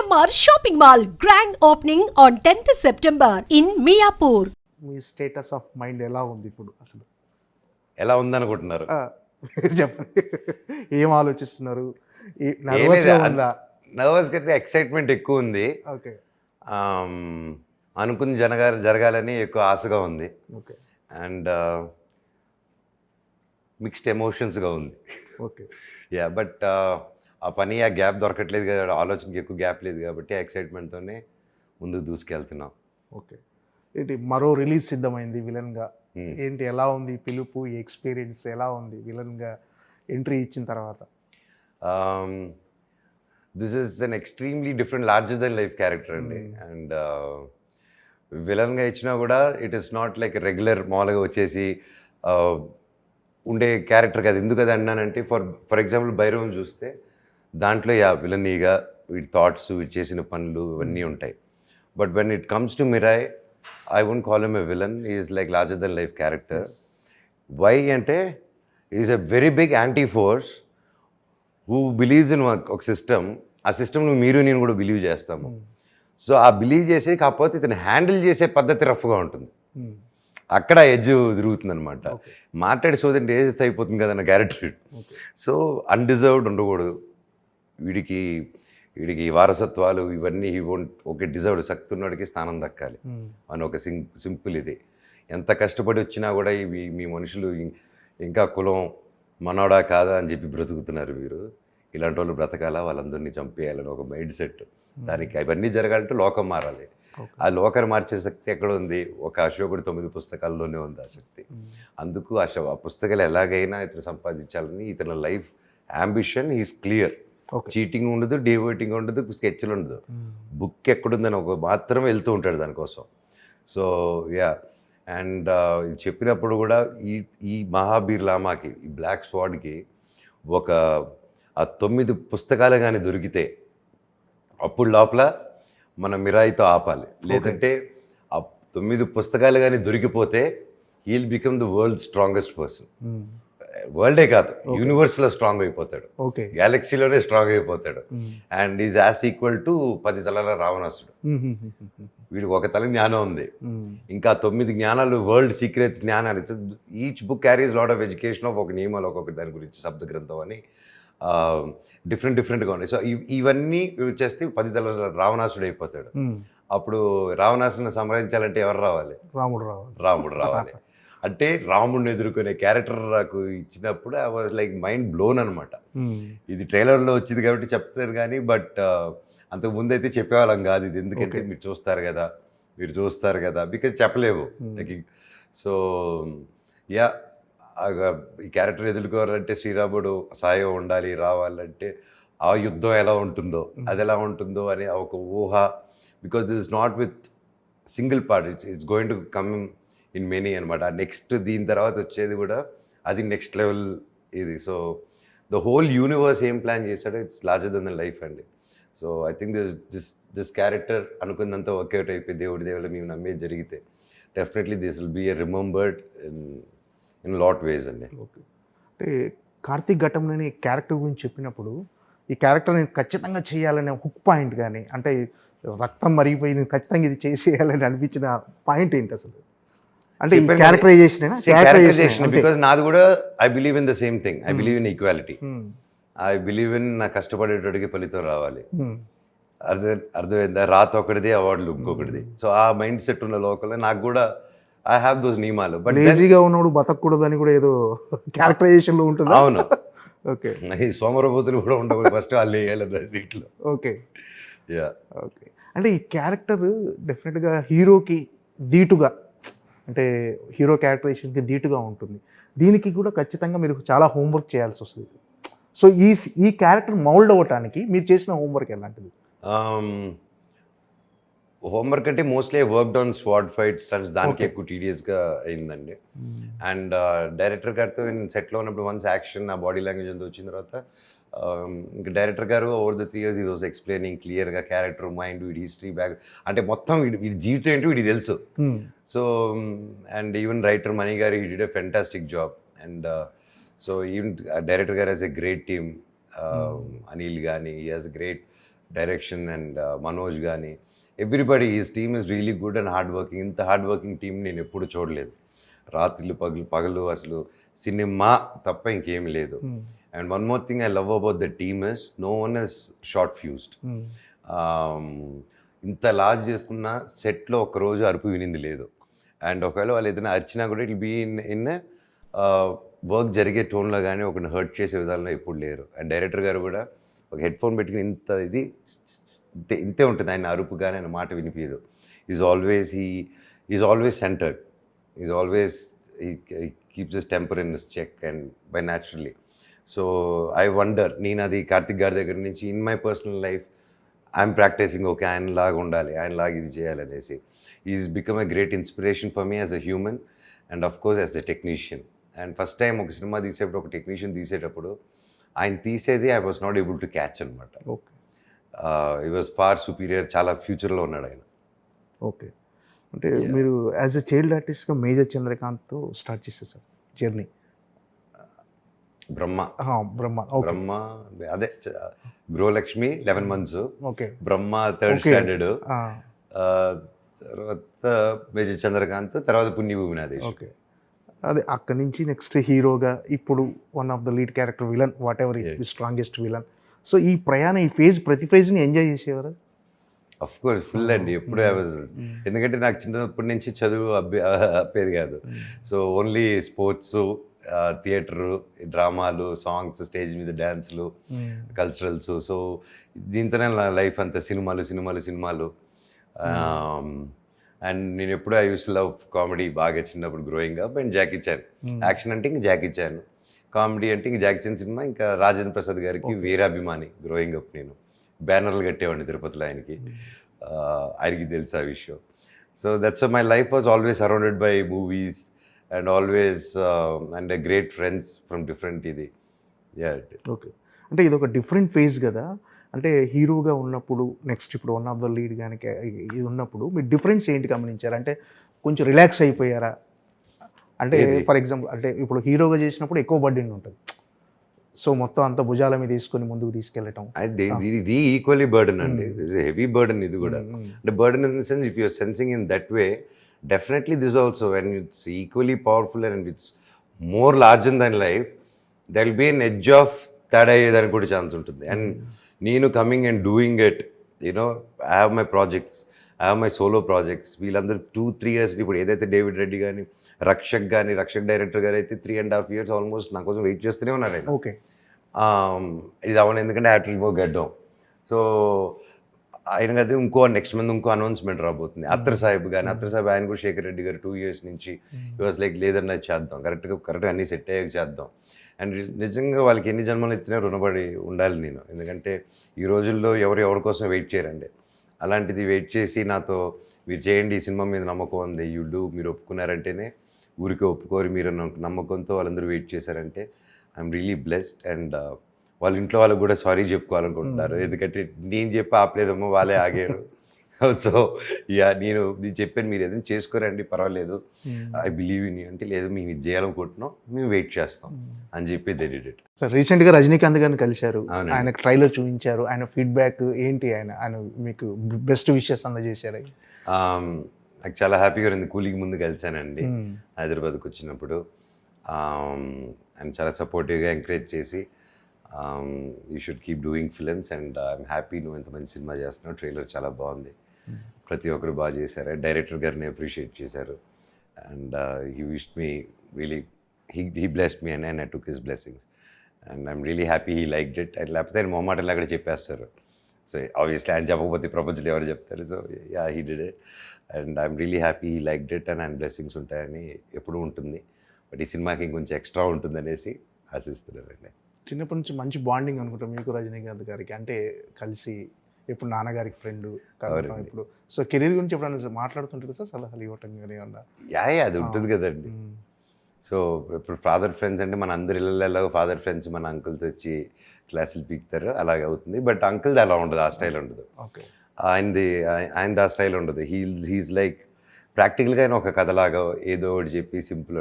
CMR shopping mall grand opening on 10th September in Miyapur. Me status of mind ఎలా ఉంది ఇప్పుడు అసలు? ఎలా ఉందనుకుంటున్నారు? మీరు చెప్పండి. ఏం ఆలోచిస్తున్నారు? నర్వస్గా ఉందా? నర్వస్ కంటే ఎక్సైట్మెంట్ ఎక్కువ ఉంది. ఓకే. అనుకుని జరగాలని ఎక్కువ ఆశగా ఉంది. ఓకే. అండ్ మిక్స్డ్ ఎమోషన్స్గా ఉంది. ఓకే. యా, బట్ ఆ పని ఆ గ్యాప్ దొరకట్లేదు కదా, ఆలోచనకి ఎక్కువ గ్యాప్ లేదు కాబట్టి ఎక్సైట్మెంట్తోనే ముందుకు దూసుకెళ్తున్నాం. ఓకే. ఏంటి మరో రిలీజ్ సిద్ధమైంది విలన్గా. ఏంటి ఎలా ఉంది పిలుపు, ఈ ఎక్స్పీరియన్స్ ఎలా ఉంది విలన్గా ఎంట్రీ ఇచ్చిన తర్వాత? This is an extremely different larger than life character అండి. అండ్ విలన్గా ఇచ్చినా కూడా it is not like regular మామూలుగా వచ్చేసి ఉండే క్యారెక్టర్ కాదు. ఎందుకు అది అన్నానంటే ఫర్ ఎగ్జాంపుల్ భైరవం చూస్తే దాంట్లో విలనీగా వీడి థాట్స్, వీడు చేసిన పనులు ఇవన్నీ ఉంటాయి. But when it comes to Mirai, I won't call him a villain. Is like larger than life character. Why అంటే is a very big anti force who believes in ఒక సిస్టమ్. ఆ సిస్టమ్ను మీరు నేను కూడా బిలీవ్ చేస్తాము. సో ఆ బిలీవ్ చేసే కాకపోతే ఇతను హ్యాండిల్ చేసే పద్ధతి రఫ్గా ఉంటుంది. అక్కడ ఎడ్జ్ తిరుగుతుంది అనమాట. మాట్లాడి సోదంటే ఏజ్ అయిపోతుంది కదా నా క్యారెక్టర్. సో అన్డిజర్వ్డ్ ఉండకూడదు. వీడికి వారసత్వాలు ఇవన్నీ ఓకే డిజర్వ్డ్, శక్తి ఉన్నవాడికి స్థానం దక్కాలి అని ఒక సింపుల్ ఇది. ఎంత కష్టపడి వచ్చినా కూడా ఇవి మీ మనుషులు ఇంకా కులం మనోడా కాదా అని చెప్పి బ్రతుకుతున్నారు. వీరు ఇలాంటి వాళ్ళు బ్రతకాలా, వాళ్ళందరినీ చంపేయాలని ఒక మైండ్ సెట్. దానికి అవన్నీ జరగాలంటే లోకం మారాలి. ఆ లోకాన్ని మార్చే శక్తి ఎక్కడ ఉంది? ఒక అశోకుడు 9 పుస్తకాల్లోనే ఉంది ఆ శక్తి. అందుకు ఆ పుస్తకాలు ఎలాగైనా ఇతను సంపాదించాలని ఇతని life ambition is clear. Cheating ఉండదు, డివోటింగ్ ఉండదు, స్కెచ్లు ఉండదు. బుక్ ఎక్కడుందని ఒక మాత్రం వెళ్తూ ఉంటాడు దానికోసం. సో యా, అండ్ చెప్పినప్పుడు కూడా ఈ మహాబీర్ లామాకి, ఈ బ్లాక్ స్వాడ్కి ఆ 9 పుస్తకాలు కానీ దొరికితే అప్పుడు లోపల మన మిరాయితో ఆపాలి. లేదంటే ఆ 9 పుస్తకాలు కానీ దొరికిపోతే he'll become the world strongest person. వరల్డే కాదు, యూనివర్స్లో స్ట్రాంగ్ అయిపోతాడు, గ్యాలక్సీలోనే స్ట్రాంగ్ అయిపోతాడు. And is as equal to 10 తలల రావణాసుడు. వీడికి ఒక తల జ్ఞానం ఉంది, ఇంకా 9 జ్ఞానాలు, వరల్డ్ సీక్రెట్ జ్ఞానాలు. Each book carries lot of education of ఒక నియమాలు, ఒక్కొక్కటి దాని గురించి శబ్ద గ్రంథం అని డిఫరెంట్గా ఉన్నాయి. సో ఇవన్నీ వచ్చేస్తే 10 తలల రావణాసుడు అయిపోతాడు. అప్పుడు రావణాసుని సంహరించాలంటే ఎవరు రావాలి? రాముడు రావాలి. అంటే రాముడిని ఎదుర్కొనే క్యారెక్టర్ నాకు ఇచ్చినప్పుడు I was like mind blown అనమాట. ఇది ట్రైలర్లో వచ్చింది కాబట్టి చెప్తారు కానీ, బట్ అంతకు ముందు అయితే చెప్పేవాళ్ళం కాదు ఇది. ఎందుకంటే మీరు చూస్తారు కదా బికాజ్ చెప్పలేవు. సో యా, ఈ క్యారెక్టర్ ఎదుర్కోవాలంటే శ్రీరాముడు సాయం ఉండాలి, రావాలంటే ఆ యుద్ధం ఎలా ఉంటుందో అది ఎలా ఉంటుందో అనే ఒక ఊహ. Because this is not with single part, it's going to come in many అనమాట. నెక్స్ట్ దీని తర్వాత వచ్చేది కూడా అది నెక్స్ట్ లెవెల్ ఇది. సో ద హోల్ యూనివర్స్ ఏం ప్లాన్ చేశాడో it's larger than the life అండి. So I think this character అనుకున్నంత వర్కౌట్ అయిపోయి దేవుడి దేవుళ్ళు మేము నమ్మేది జరిగితే definitely this will be remembered in lot ways అండి. ఓకే. అంటే కార్తీక్ ఘటంలోని క్యారెక్టర్ గురించి చెప్పినప్పుడు ఈ క్యారెక్టర్ నేను ఖచ్చితంగా చేయాలనే హుక్ పాయింట్ కానీ, అంటే రక్తం మరిగిపోయి నేను ఖచ్చితంగా ఇది చేసేయాలని అనిపించిన పాయింట్ ఏంటి అసలు? అంటే క్యారెక్టరైజేషన్ బికాజ్ నాది కూడా I believe in the same thing. I believe in equality. I believe in నా కష్టపడేటోడికి ఫలితం రావాలి. అర్థమైందా? రాత ఒకటిది, అవార్డులు ఇంకొకటిది. సో ఆ మైండ్ సెట్ ఉన్న లోకల్లో నాకు కూడా ఐ హ్యావ్ దోస్ నియమాలు. బట్ లేజీగా ఉన్నప్పుడు బతకూడదు అని కూడా ఏదో క్యారెక్టరైజేషన్లో ఉంటుంది. అవును. ఓకే. ఈ సోమరబోతులు కూడా ఉండకూడదు, ఫస్ట్ వాళ్ళు వేయాలి దీంట్లో. ఓకే. యా. ఓకే. అంటే ఈ క్యారెక్టర్ డెఫినెట్గా హీరోకి ధీటుగా, అంటే హీరో క్యారెక్టరైజేషన్కి ధీటుగా ఉంటుంది. దీనికి కూడా ఖచ్చితంగా మీరు చాలా హోంవర్క్ చేయాల్సి వస్తుంది. సో ఈ క్యారెక్టర్ మౌల్డ్ అవ్వటానికి మీరు చేసిన హోంవర్క్ ఎలాంటిది? హోంవర్క్ అంటే mostly worked on sword fight stunts, దానికి ఎక్కువ టీడియస్గా అయిందండి. అండ్ డైరెక్టర్ గారితో నేను సెట్లో ఉన్నప్పుడు వన్స్ యాక్షన్, ఆ బాడీ లాంగ్వేజ్ అంతా వచ్చిన తర్వాత ఇంకా డైరెక్టర్ గారు ఓవర్ ద 3 years ఈ రోజు ఎక్స్ప్లెయినింగ్ క్లియర్గా క్యారెక్టర్, మైండ్, వీడి హిస్టరీ, బ్యాక్, అంటే మొత్తం వీడి జీవితం ఏంటో వీడికి తెలుసు. So and even writer Mani garu he did a fantastic job. And so even director garu has a great team. Anil కానీ he has great direction and Manoj కానీ everybody is team is really good and hard working. ఇంత hard working team నేను ఎప్పుడు చూడలేదు. రాత్రులు పగలు అసలు cinema తప్ప ఇంకేమీ లేదు. And one more thing I love about the team is no one is short fused. ఇంత లార్జ్ చేసుకున్న సెట్లో ఒకరోజు అరుపు వినింది లేదు. అండ్ ఒకవేళ వాళ్ళు ఏదైనా అరిచినా కూడా ఇట్ బీ ఇన్ వర్క్ జరిగే టోన్లో కానీ ఒకరిని హర్ట్ చేసే విధానంలో ఎప్పుడు లేరు. అండ్ డైరెక్టర్ గారు కూడా ఒక హెడ్ ఫోన్ పెట్టుకుని ఇంతే ఉంటుంది. ఆయన అరుపు కానీ ఆయన మాట వినిపించదు. Is always centered. Is always he keeps his temper in his check and by naturally. So I wonder, నేను అది కార్తిక్ గారి దగ్గర నుంచి in my personal life I'm practising okay ఆయనలాగా ఉండాలి, ఆయనలాగా ఇది చేయాలనేసి. Is become a great inspiration for me as a human and of course as a technician. And first time ఒక సినిమా తీసేటప్పుడు ఒక టెక్నీషియన్ తీసేటప్పుడు ఆయన తీసేది I was not able to catch అనమాట. ఓకే, ఈ వాజ్ ఫార్ సుపీరియర్. చాలా ఫ్యూచర్లో ఉన్నాడు ఆయన. ఓకే. అంటే మీరు యాజ్ ఎ చైల్డ్ ఆర్టిస్ట్గా మేజర్ చంద్రకాంత్తో స్టార్ట్ చేసేసారు జర్నీ. బ్రహ్మ అదే గృహలక్ష్మి 11 months, ఓకే, బ్రహ్మ 3rd standard, తర్వాత మేజర్ చంద్రకాంత్, తర్వాత పుణ్యభూమి నాదేశ్. ఓకే, అదే అక్కడి నుంచి నెక్స్ట్ హీరోగా ఇప్పుడు one of the lead character villain, what ever strongest villain. So ఈ ప్రయాణం, ఈ ప్రతి ఫేజ్ని ఎంజాయ్ చేసేవారు? అఫ్ కోర్స్ ఫుల్ అండి. ఎప్పుడు ఐ వాజ్, ఎందుకంటే నాకు చిన్నప్పటి నుంచి చదువు అప్పేది కాదు. సో ఓన్లీ స్పోర్ట్స్, థియేటరు, డ్రామాలు, సాంగ్స్, స్టేజ్ మీద డ్యాన్స్లు, కల్చరల్స్. సో దీంతోనే నా లైఫ్ అంతా సినిమాలు. అండ్ నేను ఎప్పుడు I used to love comedy బాగా చిన్నప్పుడు growing up. And Jackie Chan, action అంటే ఇంక జాకీ చాన్, కామెడీ అంటే ఇంక జాకీ చాన్ సినిమా, ఇంకా రాజేంద్ర ప్రసాద్ గారికి వీరాభిమాని గ్రోయింగ్ అప్. నేను బ్యానర్లు కట్టేవాడిని తిరుపతిలో ఆయనకి. ఆయనకి తెలుసు ఆ విషయం. So that's my life was always surrounded by movies and always and great friends from different ఇది. ఓకే, అంటే ఇది ఒక డిఫరెంట్ ఫేజ్ కదా. అంటే హీరోగా ఉన్నప్పుడు, నెక్స్ట్ ఇప్పుడు వన్ ఆఫ్ ద లీడ్ కానీ ఇది ఉన్నప్పుడు మీ డిఫరెన్స్ ఏంటి గమనించారు? అంటే కొంచెం రిలాక్స్ అయిపోయారా? అంటే ఫర్ ఎగ్జాంపుల్, అంటే ఇప్పుడు హీరోగా చేసినప్పుడు ఎక్కువ బర్డెన్ ఉంటుంది, సో మొత్తం అంత భుజాల మీద తీసుకొని ముందుకు తీసుకెళ్ళటం. ఇది ఈక్వల్లీ బర్డెన్ అండి, హెవీ బర్డెన్ ఇది కూడా. అంటే burden in the sense, if you're sensing in that way, definitely this also when it's equally powerful and it's more larger than life, there will be an edge of తేడా అయ్యేదానికి కూడా chance ఉంటుంది. And నేను coming and doing it, you know, I have my projects, I have my solo projects. వీళ్ళందరూ 2-3 years ఇప్పుడు ఏదైతే David Reddy కానీ, Rakshak director గారు అయితే 3.5 years ఆల్మోస్ట్ నా కోసం వెయిట్ చేస్తూనే ఉన్నారు ఆయన. ఓకే, ఇది అవును, ఎందుకంటే have to remove get down. So ఆయన కదా నెక్స్ట్ మంత్ ఇంకో అనౌన్స్మెంట్ రాబోతుంది. అత్తర్ సాహిబ్ ఆయన కూడా శేఖర్ రెడ్డి గారు 2 years నుంచి ఈ వాజ్ లైక్ లేదన్నా చేద్దాం, కరెక్ట్గా అన్నీ సెట్ అయ్యాక చేద్దాం. అండ్ నిజంగా వాళ్ళకి ఎన్ని జన్మలు ఎత్తినా రుణపడి ఉండాలి నేను, ఎందుకంటే ఈ రోజుల్లో ఎవరి కోసం వెయిట్ చేయరండి. అలాంటిది వెయిట్ చేసి నాతో మీరు చేయండి, ఈ సినిమా మీద నమ్మకం ఉంది, మీరు ఒప్పుకున్నారంటేనే, ఊరికే ఒప్పుకోరు, మీరు నమ్మకంతో వాళ్ళందరూ వెయిట్ చేశారంటే ఐఎమ్ రియలీ బ్లెస్డ్. అండ్ వాళ్ళ ఇంట్లో వాళ్ళకి కూడా సారీ చెప్పుకోవాలనుకుంటున్నారు, ఎందుకంటే నేను చెప్పి ఆపలేదమ్మో, వాళ్ళే ఆగారు. సో నేను చెప్పాను, మీరు ఏదైనా చేసుకోరండి పర్వాలేదు, ఐ బిలీవ్ ఇన్ యూ అంటే, లేదు మేము ఇది చేయాలనుకుంటున్నాం, మేము వెయిట్ చేస్తాం అని చెప్పి దే డిడ్ ఇట్. సార్ రీసెంట్గా రజనీకాంత్ గారిని కలిశారు, ఆయన ట్రైలర్ చూపించారు, ఆయన ఫీడ్బ్యాక్ ఏంటి? ఆయన మీకు బెస్ట్ విషెస్ అందజేశారు? నాకు చాలా హ్యాపీగా ఉంది. కూలీకి ముందు కలిశానండి హైదరాబాద్కి వచ్చినప్పుడు. ఆయన చాలా సపోర్టివ్గా ఎంకరేజ్ చేసి, you should keep doing films and I'm happy నువ్వు ఎంత మంచి సినిమా చేస్తున్నావు, ట్రైలర్ చాలా బాగుంది, ప్రతి ఒక్కరు బాగా చేశారు. డైరెక్టర్ గారిని అప్రిషియేట్ చేశారు. And he wished me really, he blessed me and I took his blessings and I'm really happy he liked it. And లేకపోతే ఆయన మొహమాటలు అక్కడ చెప్పేస్తారు. సో ఆబ్వియస్లీ ఆయన చెప్పకపోతే ప్రపంచంలో ఎవరు చెప్తారు. So yeah, he did it and I'm really happy he liked it. And ఆయన బ్లెస్సింగ్స్ ఉంటాయని ఎప్పుడూ ఉంటుంది, బట్ ఈ సినిమాకి ఇంకొంచెం ఎక్స్ట్రా ఉంటుందనేసి ఆశిస్తున్నారండి. చిన్నప్పటి నుంచి మంచి బాండింగ్ అనుకుంటాం మీకు రజనీకాంత్ గారికి, అంటే కలిసి ఎప్పుడు నాన్నగారికి ఫ్రెండ్ కలవటం, ఇప్పుడు సో కెరీర్ గురించి ఎప్పుడైనా మాట్లాడుతుంటారు సార్, సలహాలు ఇవ్వటం కానీ ఏమన్నా? అది ఉంటుంది కదండి. సో ఇప్పుడు ఫాదర్ ఫ్రెండ్స్ అంటే మన అందరి ఇళ్ళల్లో ఫాదర్ ఫ్రెండ్స్ మన అంకుల్తో వచ్చి క్లాసులు పీకుతారు, అలాగే అవుతుంది. బట్ అంకుల్ది అలా ఉండదు, ఆ స్టైల్ ఉండదు. ఓకే, ఆయనది ఆ స్టైల్ ఉండదు. హీఈస్ లైక్ ప్రాక్టికల్గా ఆయన ఒక కథలాగా ఏదో ఒకటి చెప్పి సింపుల్